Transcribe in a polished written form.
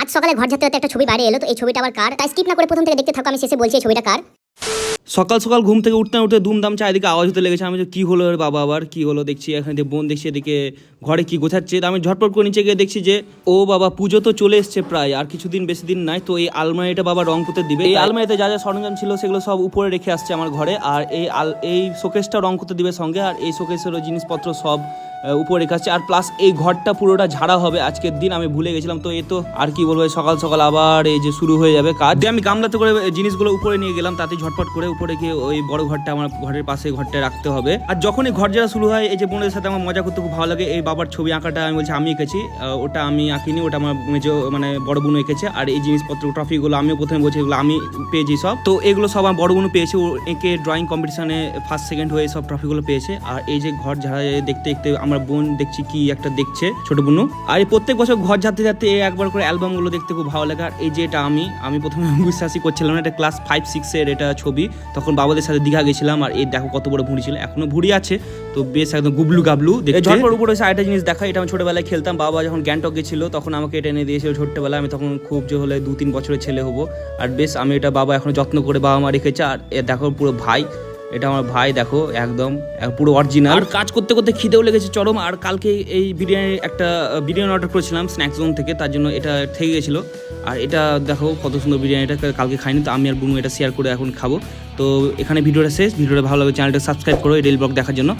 আজ সকালে ঘর ঝাড়তে একটা ছবি বাইরে এলো, তো এই ছবিটা আবার কার, তাই স্কিপ না করে প্রথম থেকে দেখতে থাকো, আমি শেষে বলছি এই ছবিটা কার। সকাল সকাল ঘুম থেকে উঠতে উঠতে দুমদাম চারিদিকে আওয়াজ হতে লেগেছে। আমি কি হলো রে বাবা, আবার কি হলো দেখছি, এখানে বোন দেখছি এদিকে ঘরে কি গোছাচ্ছে। আমি ঝটপট করে নিচে গিয়ে দেখছি যে ও বাবা পুজো তো চলে এসছে প্রায়, আর কিছুদিন বেশি দিন নাই। তো এই আলমারিটা বাবা রং করতে দিবে, এই আলমারিতে যা যা সরঞ্জাম ছিল সেগুলো সব উপরে রেখে আসছে আমার ঘরে। আর এই শোকেসটা রং করতে দিবে সঙ্গে, আর এই শোকেসেরও জিনিসপত্র সব উপরে রেখে আসছে। আর প্লাস এই ঘরটা পুরোটা ঝাড়া হবে আজকের দিন, আমি ভুলে গেছিলাম। তো এই তো আর কি বলবো, সকাল সকাল আবার এই যে শুরু হয়ে যাবে কাজ। আমি গামলাতে করে জিনিসগুলো উপরে নিয়ে গেলাম, তাতে ঝটপট করে উপরে গিয়ে ওই বড় ঘরটা আমার ঘরের পাশে ঘরটা রাখতে হবে। আর যখনই ঘর যারা শুরু হয়, এই যে বোনের সাথে আমার মজা করতে খুব ভালো লাগে। এই বাবার ছবি আঁকাটা আমি বলছি আমি এঁকেছি, ওটা আমি আঁকিনি, ওটা আমার মানে বড় বোন এঁকেছে। আর এই জিনিসপত্র ট্রফিগুলো আমিও প্রথমে বলছি এগুলো আমি পেয়েছি সব। তো এগুলো সব আমার বড় বোনও পেয়েছে, ও এঁকে ড্রয়িং কম্পিটিশনে ফার্স্ট সেকেন্ড হয়ে সব ট্রফিগুলো পেয়েছে। আর এই যে ঘর ঝাড়া দেখতে দেখতে আমার বোন দেখছি কি একটা দেখছে, ছোট বোনও। আর এই প্রত্যেক বছর ঘর ঝাড়তে ঝাড়তে একবার করে অ্যালবামগুলো দেখতে খুব ভালো লাগে। আর এই যে এটা আমি প্রথমে বিশ্বাসই করছিলাম না, এটা ক্লাস 5-6 এটা ছবি, তখন বাবাদের সাথে দীঘা গেছিলাম। আর এই দেখো কত বড় ভুঁড়ি ছিল, এখনো ভুঁড়ি আছে, তো বেশ একদম গুবলু গাবলু দেখতে। ঝটপট উপরে এসে আরেকটা জিনিস দেখা, এটা আমি ছোটবেলায় খেলতাম। বাবা যখন গ্যাংটক গেছিল তখন আমাকে এটা এনে দিয়েছিল ছোট্টবেলায়, আমি তখন খুব যে হলে 2-3 বছরের ছেলে হবো। আর বেশ আমি এটা বাবা এখন যত্ন করে বাবা মা রেখেছে। আর দেখো পুরো ভাই, এটা আমার ভাই, দেখো একদম পুরো অরিজিনাল। আর কাজ করতে করতে খিদেও লেগেছে চরম। আর কালকে এই বিরিয়ানি অর্ডার করেছিলাম স্ন্যাক্স জোন থেকে, তার জন্য এটা থেকে গেছিলো। আর এটা দেখো কত সুন্দর বিরিয়ানিটা, কালকে খাইনি, তো আমি আর বুনু এটা শেয়ার করে এখন খাবো। তো এখানে ভিডিওটা শেষ। ভিডিওটা ভালো লাগে চ্যানেলটা সাবস্ক্রাইব করো এই ডেইলি ব্লগ দেখার জন্য।